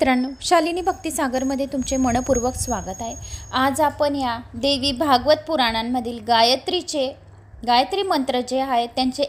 मित्रांनो, शालिनी भक्तिसागरमध्ये तुमचे मनपूर्वक स्वागत आहे। आज आपण या देवी भागवत पुराणांमधील गायत्री मंत्र जे आहेत त्यांचे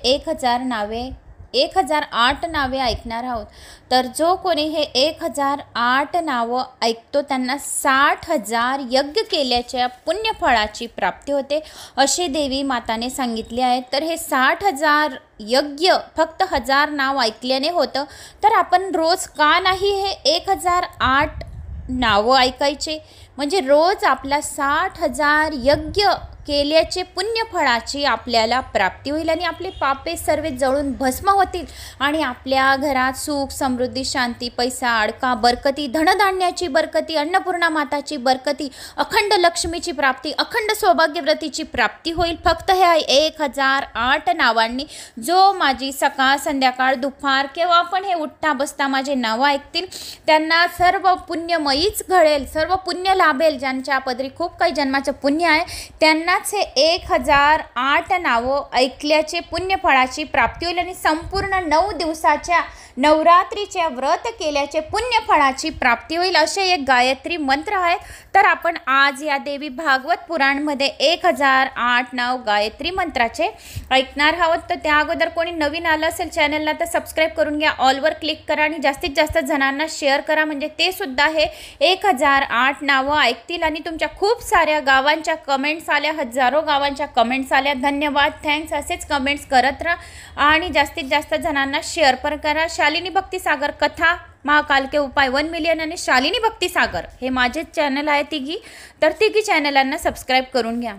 1008 नावे ऐकणार आहोत। तर जो कोणी हे 1008 नावं ऐकतो त्यांना 60,000 यज्ञ केल्याच्या पुण्यफळाची प्राप्ती होते असे देवी माताने सांगितले आहे। तर हे 60,000 यज्ञ फक्त 1000 नाव ऐकल्याने होतं, तर आपण रोज का नाही हे 1008 नावं ऐकायचे, म्हणजे रोज आपला 60,000 यज्ञ केल्याचे पुण्यफळाची आपल्याला प्राप्ती होईल आणि आपले पापे सर्व जळून भस्म होतील आणि आपल्या घरात सुख समृद्धी शांती पैसा अडका बरकती धनधान्याची बरकती अन्नपूर्णा माताची बरकती अखंड लक्ष्मीची प्राप्ती अखंड सौभाग्यव्रतीची प्राप्ती होईल फक्त ह्या 1008 नावांनी। जो माझी सकाळ संध्याकाळ दुपार किंवा आपण हे उठता बसता माझे नाव ऐकतील त्यांना सर्व पुण्यमयीच घडेल, सर्व पुण्य लाभेल। ज्यांच्या पदरी खूप काही जन्माचं पुण्य आहे त्यांना हे 1008 नावं ऐकल्याचे पुण्यफळाची प्राप्ती होईल आणि संपूर्ण 9 दिवसाच्या नवरात्रीच्या व्रत केल्याचे पुण्यफळाची प्राप्ती होईल असे एक गायत्री मंत्र आहे। तर आपण आज या देवी भागवत पुराणमध्ये 1008 नाव गायत्री मंत्राचे ऐकणार आहोत। तर त्या अगोदर कोणी नवीन आलं असेल चॅनलला तर सबस्क्राईब करून घ्या, ऑलवर क्लिक करा आणि जास्तीत जास्त जणांना शेअर करा, म्हणजे ते सुद्धा हे 1008 नावं ऐकतील। आणि तुमच्या खूप साऱ्या गावांच्या कमेंट्स आल्या, हजारो गावांच्या कमेंट्स आल्या, धन्यवाद, थँक्स। असेच कमेंट्स करत राहा आणि जास्तीत जास्त जणांना शेअर पण करा। शालिनी भक्तिसागर कथा महाकाल के उपाय 1 मिलियन आणि शालिनी भक्तिसागर हे माझे चॅनल आहे तिघी, तर तिघी चॅनलांना सबस्क्राईब करून घ्या।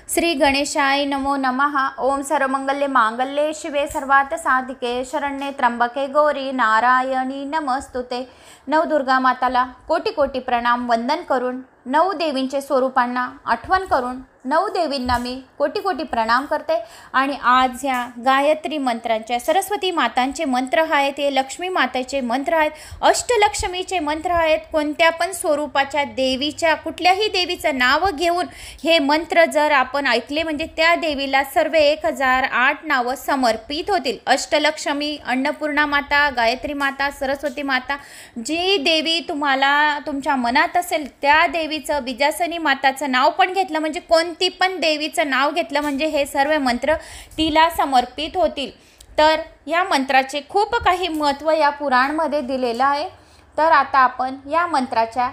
श्री गणेशाय नमो नमः। ओम सर्वमंगल्ये मांगल्ये शिवे सर्वार्थ साधिके शरण्ये त्र्यंबके गौरी नारायणी नमस्तुते। नवदुर्गा माताला कोटी कोटी प्रणाम वंदन करून 9 देवींचे स्वरूपांना आठवण करून 9 देवींना मी कोटी कोटी प्रणाम करते। आणि आज ह्या गायत्री मंत्रांच्या सरस्वती मातांचे मंत्र आहेत, हे लक्ष्मी मातेचे मंत्र आहेत, अष्टलक्ष्मीचे मंत्र आहेत। कोणत्या पण स्वरूपाच्या देवीच्या कुठल्याही देवीचं नाव घेऊन हे मंत्र जर आपण ऐकले म्हणजे त्या देवीला सर्व 1008 नावं समर्पित होतील। अष्टलक्ष्मी, अन्नपूर्णा माता, गायत्री माता, सरस्वती माता, जी देवी तुम्हाला तुमच्या मनात असेल त्या देवीचं बीजासनी माताचं नाव पण घेतलं म्हणजे कोणती पण देवीचं नाव घेतलं म्हणजे हे सर्व मंत्र तिला समर्पित होतील। तर या मंत्राचे खूप काही महत्त्व या पुराणमध्ये दिलेलं आहे। तर आता आपण या मंत्राचा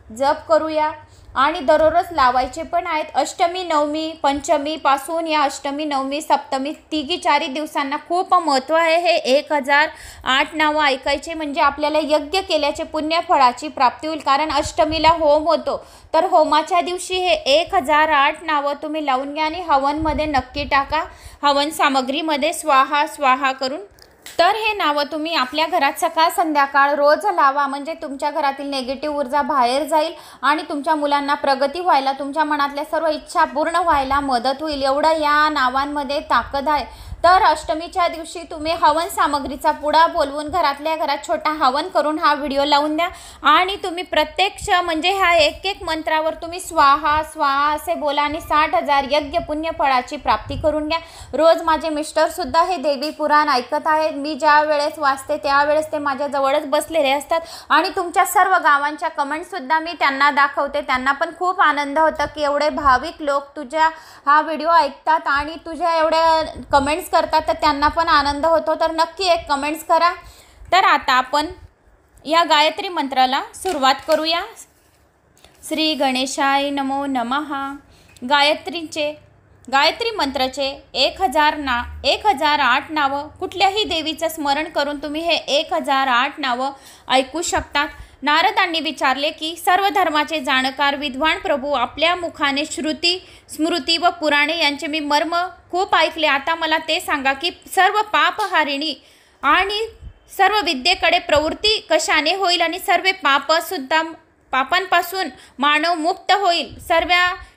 जप करूया आणि दररोज लावायचे पण आहेत। अष्टमी नवमी पंचमी पासून या अष्टमी नवमी सप्तमी तिघी 4 दिवसांना खूप महत्त्व आहे। हे 1008 नावं ऐकायचे म्हणजे आपल्याला यज्ञ केल्याचे पुण्यफळाची प्राप्ती होईल, कारण अष्टमीला होम होतो। तर होमाच्या दिवशी हे 1008 नावं तुम्ही लावून घ्या आणि हवनमध्ये नक्की टाका, हवन सामग्रीमध्ये स्वाहा स्वाहा करून। तर हे नावं तुम्ही आपल्या घरात सकाळ संध्याकाळ रोज लावा, म्हणजे तुमच्या घरातील नेगेटिव्ह ऊर्जा बाहेर जाईल आणि तुमच्या मुलांना प्रगती व्हायला तुमच्या मनातल्या सर्व इच्छा पूर्ण व्हायला मदत होईल, एवढं या नावांमध्ये ताकद आहे। तर अष्टमीच्या दिवशी तुम्ही हवन सामग्रीचा पुडा बोलवून घरातल्या घरात छोटा हवन करून हा व्हिडिओ लावून द्या आणि तुम्ही प्रत्यक्ष म्हणजे ह्या एक मंत्रावर तुम्ही स्वाहा स्वाहा असे बोला आणि 60,000 यज्ञ पुण्यफळाची प्राप्ती करून घ्या। रोज माझे मिस्टरसुद्धा हे देवी पुराण ऐकत आहेत, मी ज्या वेळेस वाचते त्यावेळेस ते माझ्या जवळच बसलेले असतात आणि तुमच्या सर्व गावांच्या कमेंट्ससुद्धा मी त्यांना दाखवते, त्यांना पण खूप आनंद होतं की एवढे भाविक लोक तुझ्या हा व्हिडिओ ऐकतात आणि तुझ्या एवढ्या कमेंट्स करतात, तर त्यांना पण आनंद होतो। तर नक्की एक कमेंट्स करा। तर आता आपण या गायत्री मंत्राला सुरुवात करूया। श्री गणेशाय नमो नमः। गायत्री मंत्राचे 1008 नावं कुठल्याही देवीचं स्मरण करून तुम्ही हे 1008 नावं ऐकू शकता। नारदांनी विचारले की सर्व धर्माचे जाणकार विद्वान प्रभू, आपल्या मुखाने श्रुती स्मृती व पुराणे यांचे मी मर्म खूप ऐकले, आता मला ते सांगा की सर्व पापहारिणी आणि सर्व विद्येकडे प्रवृत्ती कशाने होईल आणि सर्व पापांपासून मानव मुक्त होईल। सर्व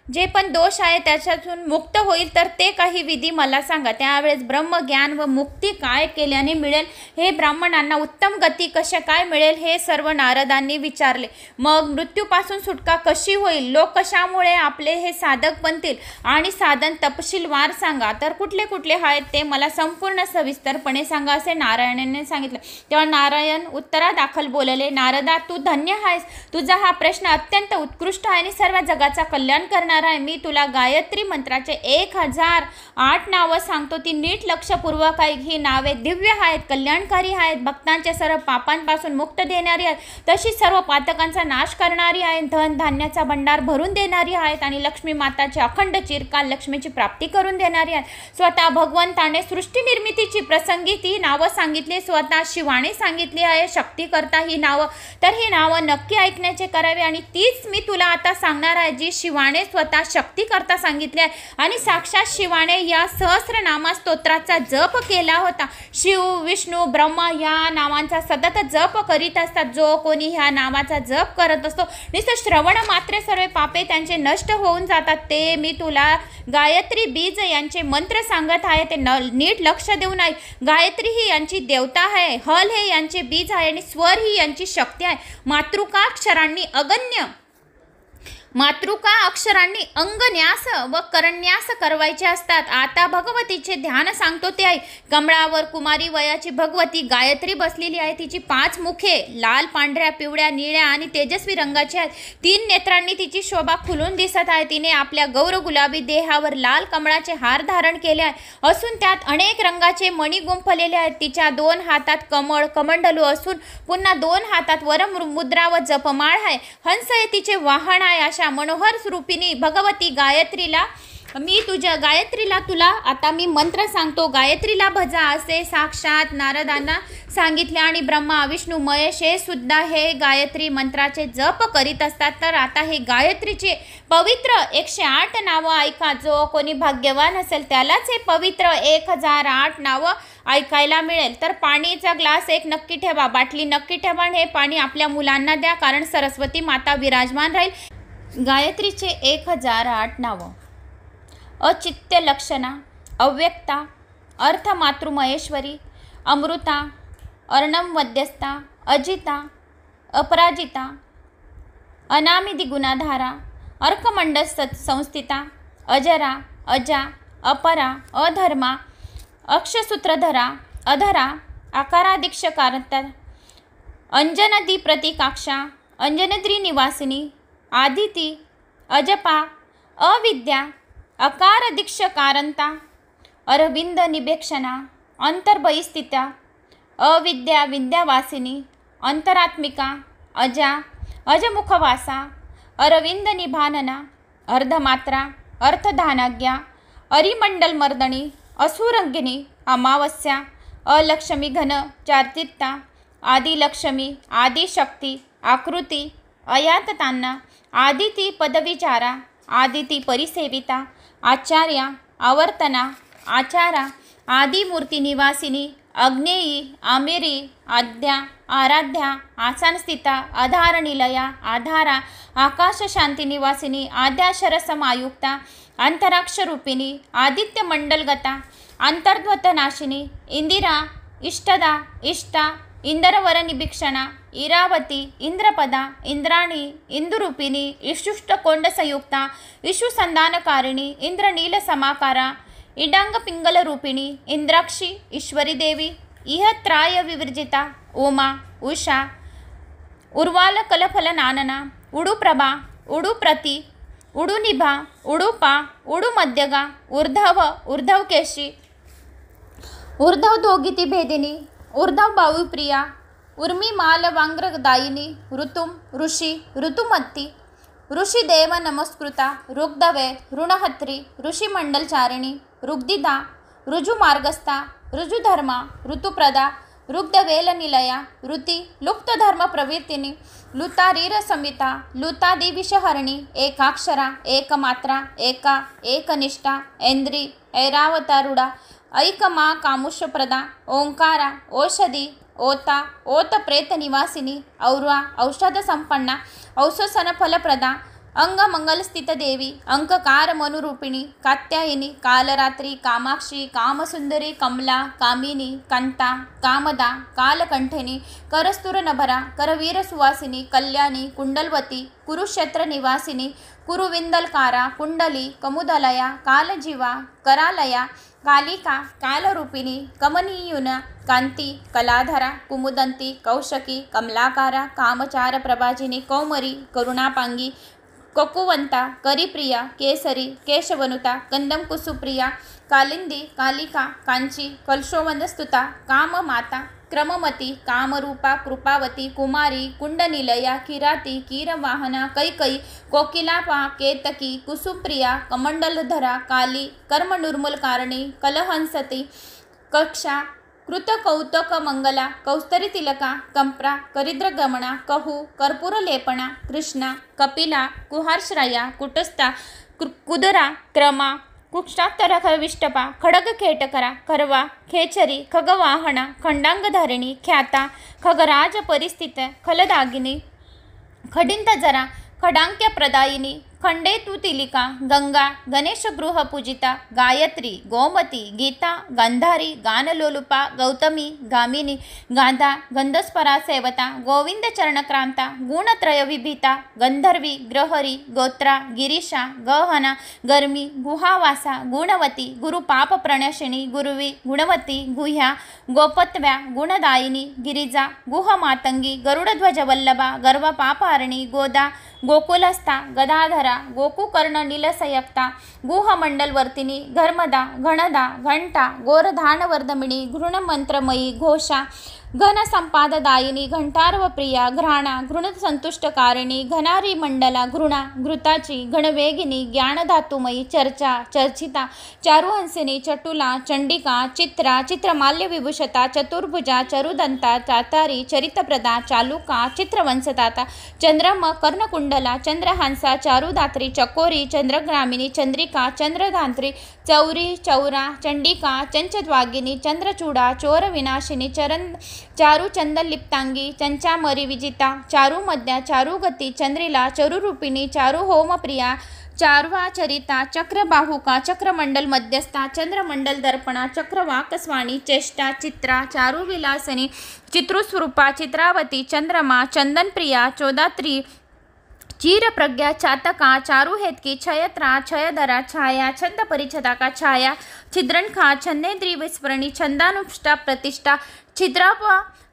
जे पण दोष आहे त्याच्यातून मुक्त होईल, तर ते काही विधी मला सांगा. त्यावेळेस ब्रह्मज्ञान व मुक्ती काय केल्याने मिळेल, हे ब्राह्मणांना उत्तम गती कशा काय मिळेल, हे सर्व नारदांनी विचारले. मग मृत्यूपासून सुटका कशी होईल, लोक कशामुळे आपले हे साधक बनतील, आणि साधन तपशीलवार सांगा. तर कुठले कुठले आहेत ते मला संपूर्ण सविस्तरपणे सांगा, असे नारायणाने सांगितलं. तेव्हा नारायण उत्तरादाखल बोलले, नारदा, तू धन्य आहेस. तुझा हा प्रश्न अत्यंत उत्कृष्ट आहे आणि सर्व जगाचा कल्याण करणार आहे. मी तुला गायत्री मंत्राचे 1008 नावं सांगतो. ती नीट लक्षपूर्वक आहे. ही नावे दिव्य आहेत, कल्याणकारी आहेत, भक्तांच्या सर्व पापांपासून मुक्त देणारी आहेत, तशीच सर्व पातकांचा नाश करणारी आहेत, धन धान्याचा भंडार भरून देणारी आहेत आणि लक्ष्मी माताचे अखंड चिरकाल लक्ष्मीची प्राप्ती करून देणारी आहेत. स्वतः भगवंताने सृष्टी निर्मितीची प्रसंगी ती नावं सांगितली, स्वतः शिवाने सांगितली आहे. शक्ती करता ही नावं, तर ही नावं नक्की ऐकण्याचे करावे, आणि तीच मी तुला आता सांगणार आहे जी शिवाने स्वतः शक्ती करता सांगितली आहे. आणि साक्षात शिवाने या सहस्रनामा स्तोत्राचा जप केला होता. शिव, विष्णू, ब्रह्मा या नावांचा सतत जप करीत असतात. जो कोणी ह्या नावाचा जप करत असतो, नुसतं श्रवण मात्र सर्व पापे त्यांचे नष्ट होऊन जातात. ते मी तुला गायत्री बीज यांचे मंत्र सांगत आहे, ते नीट लक्ष देऊन आहे. गायत्री ही यांची देवता आहे, हल हे यांचे बीज आहे आणि स्वर ही यांची शक्ती आहे. मातृकाक्षरांनी अंगन्यास व करन्यास करवायचे असतात. आता भगवतीचे ध्यान सांगतो ते आहे. कमळावर कुमारी वयाची भगवती गायत्री बसलेली आहे. तिची 5 मुखे लाल, पांढऱ्या, पिवळ्या, निळ्या आणि तेजस्वी रंगाची आहेत. 3 नेत्रांनी तिची शोभा खुलून दिसत आहे. तिने आपल्या गौर गुलाबी देहावर लाल कमळाचे हार धारण केले आहे, असून त्यात अनेक रंगाचे मणी गुंफलेले आहेत. तिच्या 2 हातात कमंडलू असून पुन्हा 2 हातात वरमुद्रा व जपमाळ आहे. हंस हे तिचे वाहन आहे. अशा मनोहर स्वरूपिणी भगवती गायत्रीला तुला आता मी मंत्र सांगतो. गायत्रीला भजा असे साक्षात नारदांना सांगितले, आणि ब्रह्मा, विष्णू, महेश हे सुद्धा हे गायत्री मंत्राचे जप करीत असतात. तर आता हे गायत्रीचे पवित्र 108 नावं ऐका. जो कोणी भाग्यवान असेल त्यालाच हे पवित्र 1008 नावं ऐकायला मिळेल. तर पाणीचा ग्लास एक नक्की ठेवा, बाटली नक्की ठेवा, हे पाणी आपल्या मुलांना द्या, कारण सरस्वती माता विराजमान राहील. गायत्रीचे 1008 नावं. अचित्य लक्षणा, अव्यक्ता, अर्थ मातृमहेश्वरी, अमृता, अर्णम मध्यस्था, अजिता, अपराजिता, अनामिदी गुणाधारा, अर्कमंडल संस्थिता, अजरा, अजा, अपरा, अधर्मा, अक्षसूत्रधरा, अधरा, आकारादीक्षकारता, अंजनदी प्रतीकाक्षा, अंजनद्री निवासिनी, आदिती, अजपा, अविद्या, अकार दीक्षकारंता, अरविंद निबेक्षणा, अंतर्बहिस्थिता, अविद्या विद्यावासिनी, अंतरात्मिका, अजा, अजमुखवासा, अरविंद निभानना, अर्धमात्रा, अर्थधानाज्ञा, अरिमंडलमर्दनी, असुरंगिनी, अमावस्या, अलक्ष्मी घन, चार्तित्ता, आदिलक्ष्मी, आदिशक्ती, आकृती, अयाततांना, आदिती पदविचारा, आदिती परिसेविता, आचार्या, आवर्तना, आचारा, आदिमूर्ती निवासिनी, अग्नेयी, आमिरी, आद्या, आराध्या, आसानस्थिता, आधारनिलया, आधारा, आकाश शांती निवासिनी, आद्याशरसमायुक्ता, अंतराक्षरूपिणी, आदित्य मंडलगता, अंतर्ध्वतनाशिनी, इंदिरा, इष्टदा, इष्टा, इंदरवर निभीक्षणा, इरावती, इंद्रपदा, इंद्राणी, इंदुरूपिणी, इषुष्टकोंड संयुक्ता, इषुसंधानकारिणी, इंद्रनील समाकारा, इडांग पिंगल रूपिणी, इंद्राक्षी, ईश्वरी देवी, इहत्राय विवर्जिता, उमा, उषा, उर्वाल कलफल नानना, उडुप्रभा, उडुप्रती, उडुनिभा, उडुपा, उडुमध्यगा, ऊर्धव, ऊर्धवकेशी, ऊर्धव दोगिती भेदिनी, ऊर्धव बाहुप्रिया, उर्मिमाल वांग्रदायिनी, ऋतुम, ऋषी, ऋतुमत्ती, ऋषिदेव नमस्कृता, ऋग्धवे, ऋणहत्री, ऋषिमंडलचारिणी, ऋग्दिदा, ऋजुमार्गस्था, ऋजुधर्मा, ऋतुप्रदा, ऋग्धवेलनिलया, ऋती, लुप्तधर्म प्रवृत्तिनी, लुतारीर संहिता, लुतादी विषहरणी, एकाक्षरा, एकमात्रा, एका, एकनिष्ठा, ऐन्द्री, ऐरावतारूढा, ऐकमा कामुष्यप्रदा, ओंकारा, औषधी, ओता, ओत प्रेत निवासिनी, और्वा, औषध संपन्ना, औषसन फलप्रदा, अंग मंगलस्थित देवी, अंककार मनुरूपिणी, कात्यायिनी, कालरात्री, कामाक्षी, कामसुंदरी, कमला, कामिनी, कांता, कामदा, कालकंठिनी, करस्तुर नभरा, करवीर सुवासिनी, कल्याणी, कुंडलवती, कुरुक्षेत्र निवासिनी, कुरुविंदलकारा, कुंडली, कमुदलया, कालजीवा, करालया, कालिका, कालरूपिणी, कमनीयुना, कांती, कलाधरा, कुमुदंती, कौशकी, कमलाकारा, कामचार प्रभाजिनी, कौमरी, करुणापांगी, ककुवंता, करिप्रिया, केसरी, केशवनुता, कंदम कुसुप्रिया, कालिंदी, कालिका, कांची, कलशोवंदस्तुता, काममाता, क्रममती, कामरूपा, कृपावती, कुमारी, कुंडनिलया, किराती, कीरवाहना, कैकई, कोकिलापा, केतकी, कुसुप्रिया, कमंडलधरा, काली, कर्मनिर्मूलकारिणी, कलहंसती, कक्षा, कृतकौतक मंगला, कौस्तरी तिलका, कंप्रा, करिद्रगमना, कहू, कर्पूरलेपणा, कृष्णा, कपिला, कुहारश्रया, कुटस्था, कुदरा, क्रमा, कुक्षात्तरखविष्टपा, खडगखेटकरा, करवा, खेचरी, खगवाहना, खंडांगधारिणी, ख्याता, खगराज परिस्थित, खलदागिनी, खडिंतजरा, खडांक्यप्रदायिनी, खंडेतु तिलिका, गंगा, गणेशगृह पूजिता, गायत्री, गोमती, गीता, गांधारी, गानलोलुपा, गौतमी, गामिनी, गाधा, गंधस्परा सेवता, गोविंद चरणक्रांता, गुणत्रय विभिता, गंधर्वी, ग्रहरी, गोत्रा, गिरीशा, गहना, गर्मी, गुहावासा, गुणवती, गुरुपाप प्रणशिनी, गुरुवी, गुणवती, गुह्या, गोपत्व्या, गुणदायिनी, गिरिजा, गुहमातंगी, गरुडध्वजवल्लभा, गर्वपापहारिणी, गोदा, गोकुलस्था, गदाधरा, गोकुकर्ण नीलसयक्ता, गुहमंडलवर्तिनी, घर्मदा, घणदा, घंटा, गोरधानवर्धमिणी, घृणमंत्रमयी, घोषा, घनसंपाददायिनी, घंटार्वप्रिया, घ्राणा, घृणसंतुष्टकारिणी, घनारी मंडला, घृणा, घृताची, घणवेगिनी, ज्ञानधातुमयी, चर्चा, चर्चिता, चारुहंसिनी, चटुला, चंडिका, चित्रा, चित्रमाल्यविभूषता, चतुर्भुजा, चरुदंता, चातारी, चरितप्रदा, चालुका, चित्रवंशदाता, चंद्रम, कर्णकुंडला, चंद्रहांसा, चारुदात्री, चकोरी, चंद्रग्रामिनी, चंद्रिका, चंद्रधांत्री, चौरी, चौरा, चंडिका, चंचद्वागिनी, चंद्रचूडा, चोरविनाशिनी, चारु चंदनलिप्तांगी, चंचामरी विजिता, चारुमध्या, चारुगती, चंद्रिला, चरुरूपिणी, चारु होमप्रिया, चार्वाचरिता, चक्रबाहुका, चक्रमंडल मध्यस्था, चंद्रमंडल दर्पणा, चक्रवाकस्वाणी, चेष्टा, चित्रा, चारुविलासनी, चित्रुस्वरूपा, चित्रावती, चंद्रमा, चंदनप्रिया, चोदात्री, चीरप्रज्ञा, चातका, चारुहेतकी, क्षयत्रा, क्षयधरा, छाया, छंद परिच्छदाका, छाया, छिद्रणखा, छन्नेन्द्री विस्मरणी, छंदानुष्ठा, प्रतिष्ठा, छिद्राप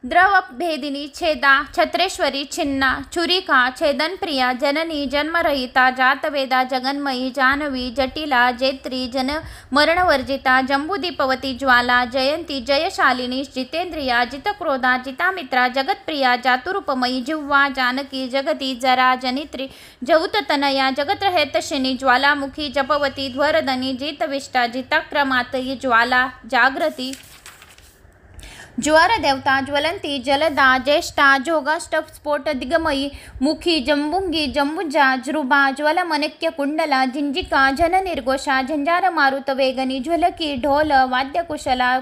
द्रव भेदिनी, छेदा, छत्रेश्वरी, छिन्ना, छुरिका, छेदनप्रिया, जननी, जन्मरहिता, जातवेदा, जगन्मयी, जानवी, जटिला, जैत्री, जन मरणवर्जिता, जंबूदीपवती, ज्वाला, जयंती, जयशालिनी, जितेंद्रिया, जितक्रोधा, जितामित्रा, जगत्प्रिया, जातुरूपमयी, जिह्वा, जानकी, जगती, जरा, जनित्री, जौततनया, जगत्रहेतशिनी, ज्वालामुखी, जपवती, ध्वरदनी, जितविष्टा, जिताक्रमातयी, ज्वाला, जागृती, ज्वार देवता, ज्वलंती, जलदा, ज्येष्ठा, जोगाष्टक, स्फोट, दिगमयी, मुखी, जंबुंगी, जंबुजा, जृभा, ज्वलमनक्य, कुंडला, जिंजिका, जननिर्घोषा, झंजार, मारुत, वेगनी, ज्वलकी, ढोल, वाद्यकुशला,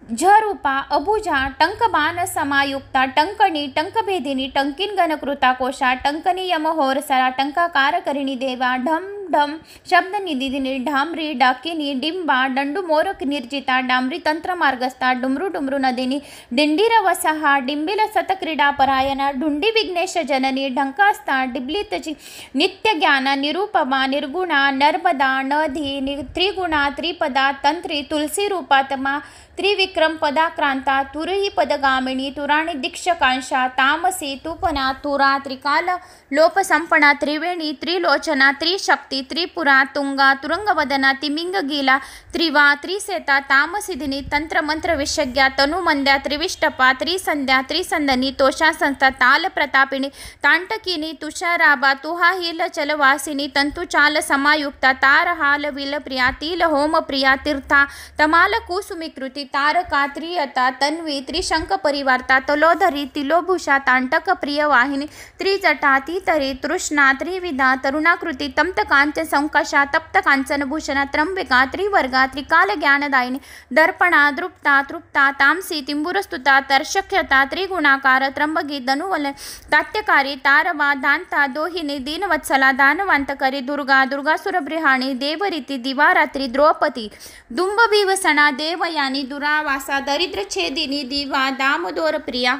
झरूपा, अभुजा, टंकबाण समायुक्ता, टंकणी, टंकभेदिनी, टंकिन गणकृता, कोशा, टंकनी, यमहोरसरा, टंकाकारकरिणी, देवा, ढम ढम, शब्द निदिनी, ढामरी, डाकिनी, डिंबा, दंडुमोरक निर्जिता, डांबरी, तंत्र मार्गस्था, डुमरू डुमरू नदिनी, डिंडीर वसहा, डिंबिल सतक्रीडा परायणा, ढुंडी विघ्नेश जननी, ढंकास्था, डिब्लितची, नित्य ज्ञाना, निरुपमा, निर्गुणा, नर्मदा, नधी, त्रिगुणा, त्रिपदा, तंत्री, तुलसी रूपात्मा, त्रिविक्रम, पदाक्रांता, तुरही पदगामिनी, तुराणी, दीक्षकांशा, तामसी, तुपना, तुरा, त्रिकाल, लोपसंपणा, त्रिवेणी, त्रिलोचना, त्रिशक्ती, त्रिपुरा, तुंगा, तुरंगवदना, तिमिंगगीला, त्रिवा, त्रिसेता, तामसिधिनी, तंत्रमंत्र विशज्ञा, तनुमंद्या, त्रिविष्टपा, त्रिसंध्या, त्रिसंदनी, तोषा संस्था, ताल प्रतापिणी, तांटकिनी, तुषाराबा, तुहाहील चलवासिनी, तंतुचाल समायुक्ता, तारहाल विलप्रिया, तिल होमप्रिया, तीर्था, तमाल कुसुमिकृती, तारका त्रियता तन्वी त्रिशंक परिवार्ता तलोधरी तिलोभूषा तांटक प्रिय वाहिनी त्रिजटा तितरी तृष्णा त्रिविधा तरुणाकृती तप्त कांचन संकषा तप्त कांचन भूषणा त्र्यंबिका त्रिवर्गा त्रिकाल ज्ञानदायिनी दर्पणा द्रुप्ता तृप्ता तामसी तिंबुरस्तुता तर्शक्यता त्रिगुणाकार त्र्यंबगी धनुवल तात्यकारी तारवा दांता दोहिनी दीनवत्सला दानवांतकरी दुर्गा दुर्गासुरबृहाणी देवरीती दिवारात्री द्रौपदी दुंबविवसना देवयानी दुरावासा दरिद्रछेदिनी दिवा दामोदर प्रिया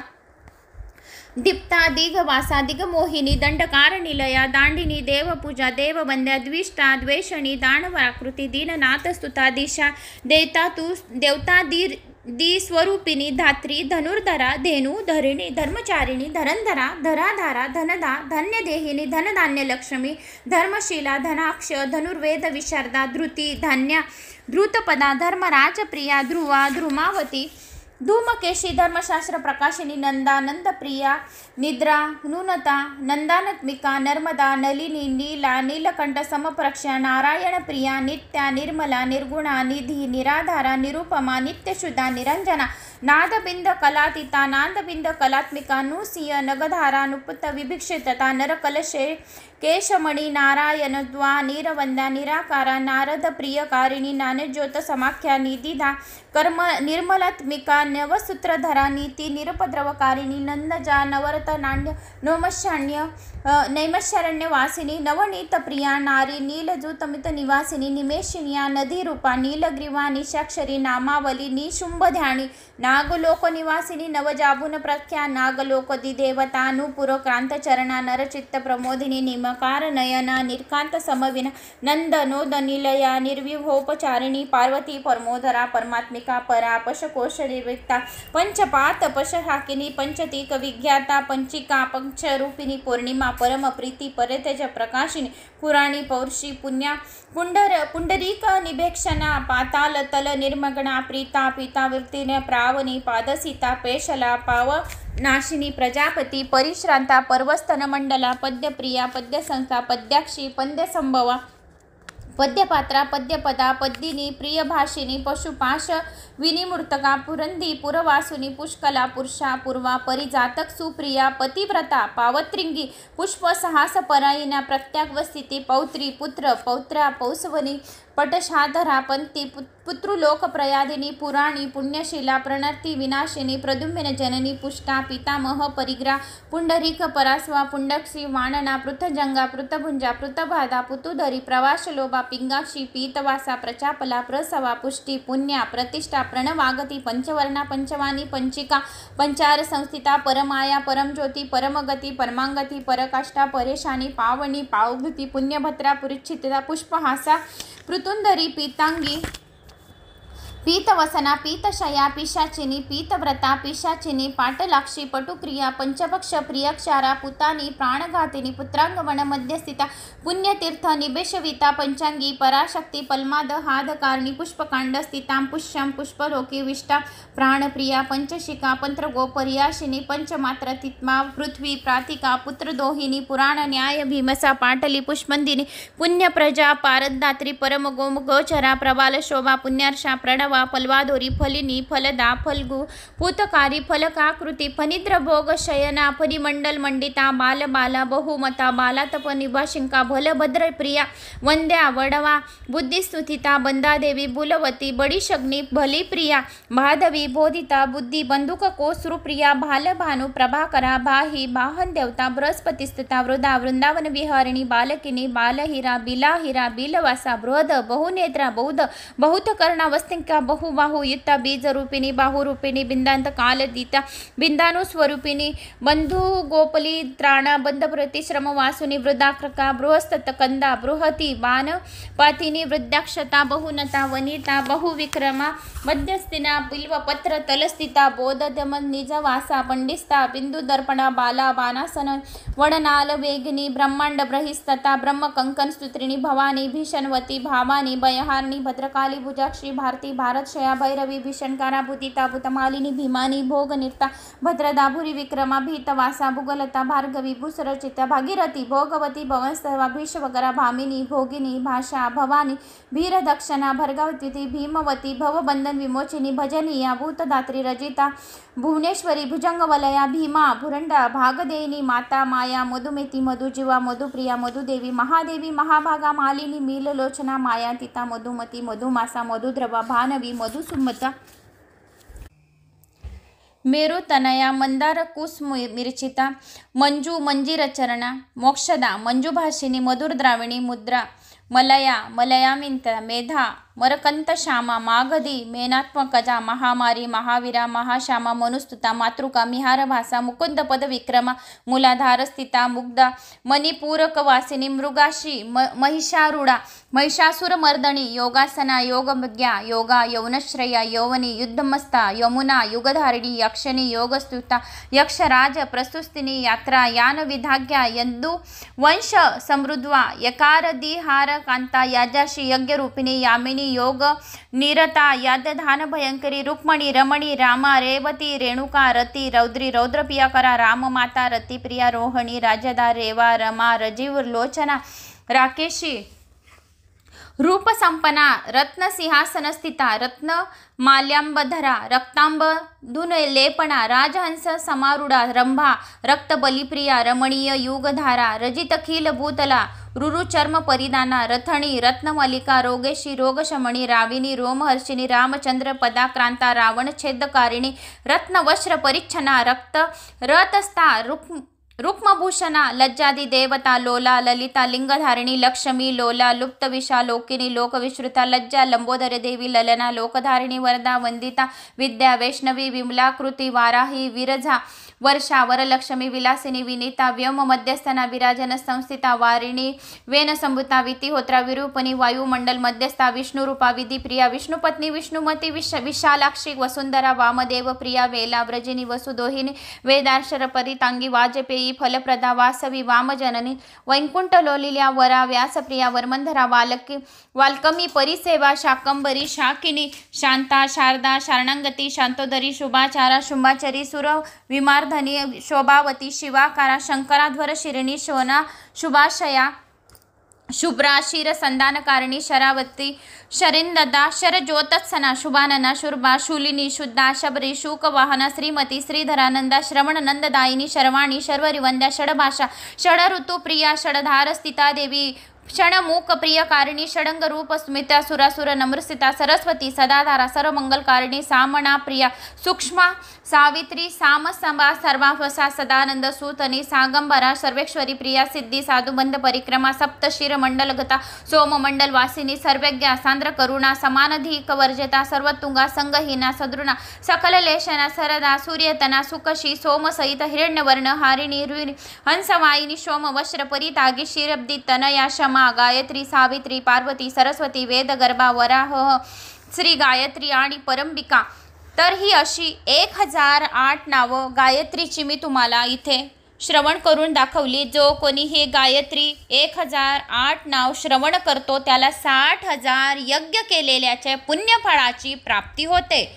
दीप्ता दिगवासा दिगमोहिनी दंडकार निलया दांडिनी देवपूजा देववंद्या द्विष्टा द्वेषणी दानवाकृती दीननाथ स्तुता दिशा देवता दी स्वरूपिणी धात्री धनुर्धरा धेनु धरिणी धर्मचारिणी धरंधरा धराधारा धनदा धन्यदेहिनी धनधान्य लक्ष्मी धर्मशीला धनाक्ष धनुर्वेद विशारदा धृती धान्या धृतपदा धर्मराज प्रिया ध्रुवा ध्रुमावती धूमकेशी धर्मशास्त्र प्रकाशिनी नंदा नंदप्रिया निद्रा नुनता नंदानत्मिका नर्मदा नलिनी नीला नीलकंठ समप्रक्षा नारायण प्रिया नित्या निर्मला निर्गुणा निधी निराधारा निरुपमा नित्यशुद्धा निरंजना नादबिंद कलातीता नादबिंद कलात्मिका नुसिय नगधारा नुपुत विभिक्षितता नरकलशे केशमणि नारायण द्वा नीरवंद्या निराकारा नारद प्रियकारिणी ज्ञानज्योत समाख्या निधिधा कर्म निर्मलात्मिका नवसूत्रधरा नीती निरपद्रवकारिणी नंदजा नवरत नाट्य नोमशान्य नैमशारण्य वासिनी नवनीत प्रिया नारी नीलजूतमित निवासिनी निमेशिनिया नदी रूपा नीलग्रीवा निशाक्षरी नामावली निशुंभ ध्यानी नागलोक निवासिनी नवजाबुन प्रख्या नागलोक देवता नुपुर क्रांत चरणा नरचित्त प्रमोदिनी निमकार नयना निर्कांत समविना नंद नोद निलया निर्विभोपचारिणी पार्वती परमोदरा परमात्मिका परा पशकोश निर्विक्ता पंचपात पशहाकिनी पंचतीक विज्ञाता पंचिका पंचरूपिणी पौर्णिमा परम प्रीति परतेज प्रकाशिनी पुराणी पौर्षी पुण्या पुंडरीक निभेक्षणा पाताल तल निर्मगणा प्रीता पीता वृत्तीने प्रावणी पादसीता पेशला पाव नाशिनी प्रजापती परिश्रांता पर्वस्थन मंडला पद्यप्रिया पद्यसंस्था पद्याक्षी पद्यसंभवा पद्यपात्रा पद्यपदा पद्दिनी प्रियभाषिनी पशुपाश विनिमूर्तका पुरंदी पुरवासुनी पुष्कला पुरुषा पूर्वा परिजातक सुप्रिया पतिव्रता पावत्रिंगी पुष्प सहास परायिना प्रत्यागवस्थिती पौत्री पुत्र पौत्रा पौसवनी पटशाधरा पंती पुत्रुलोक प्रयादिनी पुराणी पुण्यशीला प्रणर्ती विनाशिनी प्रद्युम्न जननी पुष्टा पितामह परिग्रा पुंडरीक परास्वा पुंडक्षी वाणना पृथजंगा पृथभुंजा पृथबाधा पुतुधरी प्रवाशलोभा पिंगाक्षी पीतवासा प्रचापला प्रसवा पुष्टी पुण्या प्रतिष्ठा प्रणवागती पंचवर्णा पंचवानी पंचिका पंचार संस्थिता परमाया परमज्योती परमगती परमांगती परकाष्ठा परेशानी पावनी पावभूती पुण्यभद्रा पुरिच्छिता पुष्पहासा पृतुंदरी पीतांगी पीतवसना पीतशया पिशाचिनी पीतव्रता पिशाचिनी पाटलाक्षी पटुप्रिया पंचपक्ष प्रियक्षारा पुतानी प्राणघातिनी पुत्रांगवण मध्यस्थिता पुण्यतीर्थ निबेशविता पंचांगी पराशक्ती पल्माद हादकारणी पुष्पकांड स्थितां पुष्यं पुष्पलोकी विष्टा प्राणप्रिया पंचशिका पंत्रगोपर्याशिनी पंचमात्र तित्मा पृथ्वी प्रातिका पुत्रदोहिनी पुराण न्याय भीमसा पाटली पुष्पंदिनी पुण्यप्रजा पारदात्री परम गोचरा प्रबाल शोभा पुण्यार्षा प्रणव फलवादोरी फलिनी फलदा फलगु पूतकारी फलकाकृती फनिद्र भोग शयना परिमंडल मंडिता बाल बाला बहुमता बालातप निभाशिंका भलभद्र प्रिया वंद्या वडवा बुद्धिस्तुतिता बंदादेवी बुलवती बडीशग्नी भली प्रिया भादवी बोधिता बुद्धि बंदुक कोसृप्रिया भाल भानु प्रभाकरा बाही बाहन देवता बृहस्पतिस्तुता वृदा वृंदावन विहारिणी बालकिनी बालहिरा बिलाहिरा बिलवासा बृहद बहुनेत्रा बौद्ध बहुतकर्णा वस्तिका बहुबाहु युत्ता बीज रूपिणी बाहुरूपिणी बिंदांत कालदीता बिंदानु स्वरूपिणी बंधु गोपली त्राणा बंध प्रतिश्रम वासुनी वृदाकृका बृहस्तत कंदा बृहती बाण पाथिनी वृद्धाक्षता बहुनता वनिता बहुविक्रमा मध्यस्थिना बिल्वपत्र तलस्थिता बोधदम निजवासा पंडिस्ता बिंदु दर्पणा बाला बाणासन वडनाल वेगिनी ब्रह्मांड ब्रहिस्तता ब्रह्म कंकन स्तुत्रिणी भवानी भीषणवती भावानी भयहारिणी भद्रकाली भुजाक्षी भारती भारत शया भैरवी भीषणकारा भूतिता भूतमालिनी भीमानी भोगनिर्ता भद्रदा भूरी विक्रमा भीतवासा भूगलता भार्गवी भूसरचिता भागीरथी भोगवती भवनस्तवा भीष्वकरा भामिनी भोगिनी भाषा भवानी भीरदक्षणा भर्गवती भीमवती भवबंधन विमोचिनी भजनीया भूतदात्री रजिता भुवनेश्वरी भुजंगवलया भीमा भुरंडा भागदेयिनी माता माया मधुमेती मधुजीवा मधुप्रिया मधुदेवी महादेवी महाभागा मालिनी मीललोचना मायातीता मधुमती मधुमासा मधुद्रवा भानवी मधुसुमता मेरुतनया मंदार कुस मिर्चिता मंजू मंजिरचरणा मोक्षदा मंजुभाषिनी मधुरद्राविणी मुद्रा मलया मलयामिंत मेधा मरकंत श्यामा मागधी मेनात्मकजा महामारी महावीरा महाश्यामा मनुस्तुता मातृका मिहार भासा मुकुंद पद विक्रमा मूलाधार स्थिता मुग्धा मणिपूरक वासिनी मृगाशी महिषारूढा महिषासुर मर्दनी योगासना योगज्ञा योगा यौनश्रया यौवनी युद्धमस्ता यमुना युगधारिणी यक्षिणी योगस्तुता यक्षराज प्रस्तुस्तिनी यात्रा यान विधाग्या यंदु वंश समृद्ध्वा यकार दिहार कांता याजाशी यज्ञरूपिणी यामिनी योग निरता यादधान भयंकरी रुक्मणी रमणी रामा रेवती रेणुका रती रौद्री रौद्रप्रियाकरा राम माता रती प्रिया रोहिणी राजदा रेवा रमा रजीव लोचना राकेशी रूप संपना रत्न सिंहासन स्थिता रत्न माल्यांबधरा रक्तांब धुन लेपणा राजहंस समारूढा रंभा रक्त बलिप्रिया रमणीय युगधारा रजित खील भूतला रुरु चर्म परिधाना रथणी रत्नमलिका रोगेशी रोगशमणी राविनी रोमहर्षिणी रामचंद्र पदाक्रांता रावण छेदकारिणी रत्नवस्त्र परिच्छना रक्त रतस्ता रुक्मभूषणा लज्जादी देवता लोला ललिता लिंगधारिणी लक्ष्मी लोला लुप्त विशा लोकिनी लोकविश्रुता लज्जा लंबोदर देवी ललना लोकधारिणी वरदा वंदिता विद्या वैष्णवी विमलाकृती वाराही विरजा वर्षा वरलक्ष्मी विलासिनी विनीता व्योम मध्यस्थना विराजन संस्थिता वारिणी वेन संभुता वितिहोत्रा विरूपणी वायुमंडल मध्यस्था विष्णुरूपा विधिप्रिया विष्णुपत्नी विष्णुमती विशालाक्षी वसुंधरा वामदेव प्रिया वेला व्रजिनी वसुदोहिनी वेदाक्षर परितांगी वाजपेयी फलप्रदा वासवी वामजननी वैकुंठ लोलिल्या वरा व्यासप्रिया वर्मंधरा वाल्कमी परिसेवा शाकंबरी शाकिनी शांता शारदा शारणांगती शांतोदरी शुभाचारा शुंभाचरी सुर विमार्धनी शोभावती शिवाकारा शंकराध्वर शिरिणी शोना शुभाशया शुभ्रा क्षीर संधानकारिणी शरावती शरिंददा शरज्योतत्सना शुभानना शुर्भा शूलिनी शुद्धा शबरी शूकवाहना श्रीमती श्रीधरानंदा श्रवण नंददायिनी शर्वाणी शर्वरिवंद्या षडभाषा षडऋतुप्रिया षडधार स्थिता देवी क्षणमूक प्रियकारिणी षडंग रूप स्मिता सुरासुर नमृसिता सरस्वती सदाधारा सर्वमंगलकारिणी सामना प्रिया सूक्ष्मा सावित्री सामसंभा सर्वाफसा सदानंद सूतनी सागंबरा सर्वेश्वरी प्रिया सिद्धी साधुबंध परिक्रमा सप्तशिर मंडलगता सोममंडल वासिनी सर्वज्ञा सांद्र करुणा समानधिक वर्जता सर्वतुंगा संगहीना सदृणा सकल लेशना सरदा सूर्यतना सुकशी सोमसहित हिरण्यवर्ण हारिणी रुहिणी हंसवाहिनी सोम वस्त्र परितागी शिरब्दी तनया शमा गायत्री सावित्री पार्वती सरस्वती वेदगर्भा वराह श्री गायत्री आणि परंबिका। तर ही अशी 1008 नावं गायत्रीची मी तुम्हाला इथे श्रवण करून दाखवली। जो कोणी हे गायत्री 1008 नाव श्रवण करतो त्याला 60,000 यज्ञ केलेल्याच्या पुण्यफळाची प्राप्ती होते।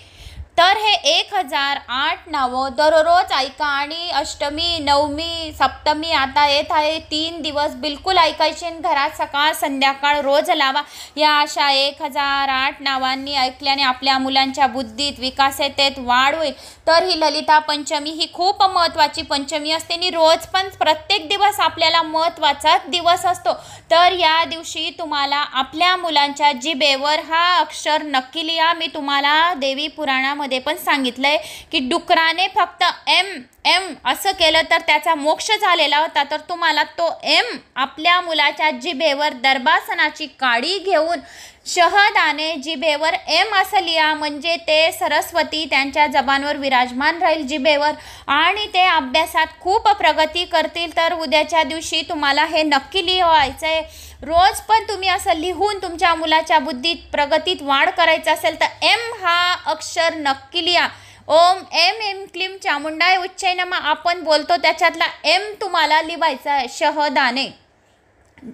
तर हे 1008 नावं दररोज ऐका आणि अष्टमी नवमी सप्तमी आता येत आहे 3 दिवस बिलकुल ऐकायचे घरात सकाळ संध्याकाळ रोज लावा। या अशा 1008 नावांनी ऐकल्याने आपल्या मुलांच्या बुद्धीत विकासात वाढ होईल। तर ही ललिता पंचमी ही खूप महत्त्वाची पंचमी असते आणि रोज पण प्रत्येक दिवस आपल्याला महत्त्वाचा दिवस असतो। तर या दिवशी तुम्हाला आपल्या मुलांच्या जिभेवर हा अक्षर नक्की लिहा। मी तुम्हाला देवी पुराणामध्ये पण सांगितलंय की डुकराने फक्त एम असं केलं तर त्याचा मोक्ष झालेला होता। तर तुम्हाला तो एम आपल्या मुलाच्या जिभेवर दर्भासनाची काडी घेऊन शहदाने जिभेवर एम असं लिहा म्हणजे ते सरस्वती त्यांच्या जबानवर विराजमान राहील जिभेवर आणि ते अभ्यासात खूप प्रगती करतील। तर उद्याच्या दिवशी तुम्हाला हे नक्की लिहायचं आहे। रोज पण तुम्ही असं लिहून तुमच्या मुलाच्या बुद्धीत प्रगतीत वाढ करायचं असेल तर एम हा अक्षर नक्की लिहा। ओम एम क्लीम चामुंडाय उच्चय नमः आपण बोलतो त्याच्यातला एम तुम्हाला लिहायचा आहे शहदाने।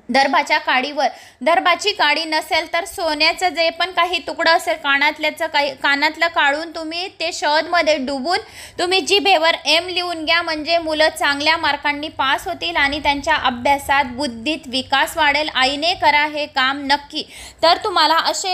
दर्भाच्या काडीवर, दर्भाची काडी नसेल तर सोन्याचं जे पण काही तुकडं असेल कानातलं काढून तुम्ही ते शहदमध्ये डुबून तुम्ही जिभेवर एम लिहून घ्या, म्हणजे मुलं चांगल्या मार्कांनी पास होतील आणि त्यांच्या अभ्यासात बुद्धीत विकास वाढेल. आईने करा हे काम नक्की. तर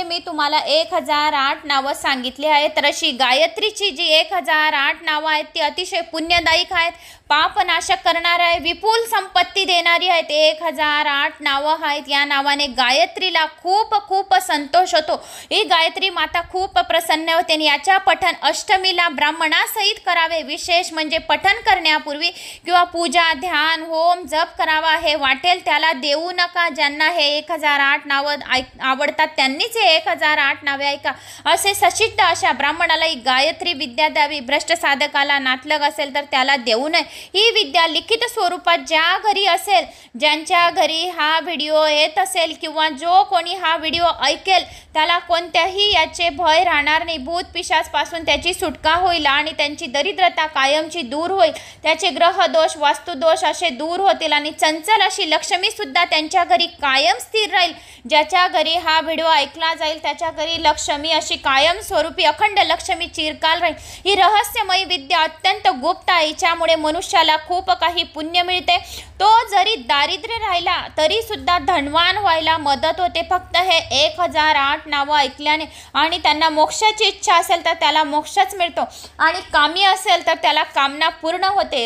मी तुम्हाला 1008 नावं सांगितली आहेत. तर अशी गायत्रीची जी 1008 नावं आहेत ती अतिशय पुण्यदायक आहेत, पापनाशक करणार आहे, विपुल संपत्ती देणारी आहेत. 1008 नावं आहेत. या नावाने गायत्रीला खूप खूप संतोष होतो. ही गायत्री माता खूप प्रसन्न होते आणि याच्या पठण अष्टमीला ब्राह्मणासहित करावे. विशेष म्हणजे पठण करण्यापूर्वी किंवा पूजा, ध्यान, होम, जप करावा. हे वाटेल त्याला देऊ नका. ज्यांना हे 1008 नावं आवडतात त्यांनीच हे 1008 नावे ऐका. असे सचिद्ध अशा ब्राह्मणाला ही गायत्री विद्या द्यावी. भ्रष्ट साधकाला नातलग असेल तर त्याला देऊ नये. ही विद्या लिखित स्वरूपात ज्या घरी असेल, ज्यांच्या घरी हा व्हिडिओ येत असेल किंवा जो कोणी हा व्हिडिओ ऐकेल त्याला कोणत्याही याचे भय राहणार नाही. भूत पिशाचपासून त्याची सुटका होईल आणि त्यांची दरिद्रता कायमची दूर होईल. त्याचे ग्रहदोष, वास्तुदोष असे दूर होतील आणि चंचल अशी लक्ष्मी सुद्धा त्यांच्या घरी कायम स्थिर राहील. ज्याच्या घरी हा व्हिडिओ ऐकला जाईल त्याच्या घरी लक्ष्मी अशी कायम स्वरूपी अखंड लक्ष्मी चिरकाल राहील. ही रहस्यमयी विद्या अत्यंत गुप्त आहे. हिच्यामुळे मनुष्याला खूप काही पुण्य मिळते. तो जरी दारिद्र्य राहिला तरी सुद्धा धनवान व्हायला मदत होते. फक्त हे 1008 नावं ऐकल्याने. आणि त्यांना मोक्षाची इच्छा असेल तर त्याला मोक्षच मिळतो आणि कामी असेल तर त्याला कामना पूर्ण होते.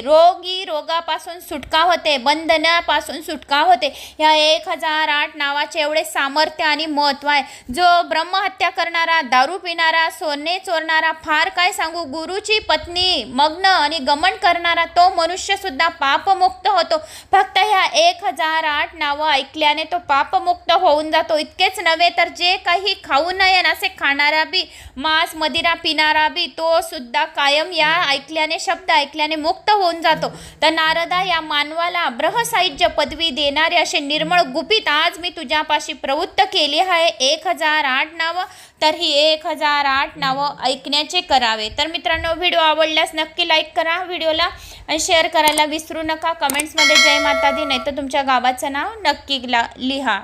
रोगापासून सुटका होते, बंधनापासून सुटका होते. ह्या 1008 नावाचे एवढे सामर्थ्य आणि महत्त्व आहे. जो ब्रह्महत्या करणारा, दारू पिणारा, सोने चोरणारा, फार काय सांगू, गुरुची पत्नी मग्न आणि गमन करणारा तो मनुष्य सुद्धा पापमुक्त होतो. फक्त ह्या 1008 नावं ऐकल्याने तो पापमुक्त होऊन जातो. इतकेच नव्हे तर जे काही खाऊ नये असे खाणारा बी, मांस मदिरा पिणारा बी, तो सुद्धा कायम या ऐकल्याने, शब्द ऐकल्याने मुक्त होऊन जातो. तर नारदा, या मानवाला ब्रह्मसायुज्य पदवी देणारे असे निर्मळ गुपित आज मी तुझ्यापाशी प्रवृत्त केली आहे. 1008 नावं. तर ही 1008 नावं ऐकण्याचे करावे. तर मित्रांनो, व्हिडिओ आवडल्यास नक्की लाईक करा व्हिडिओला आणि शेअर करायला विसरू नका. कमेंट्समध्ये जय माता दी नाही तर तुमच्या गावाचं नाव नक्की लिहा.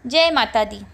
जय माता दी.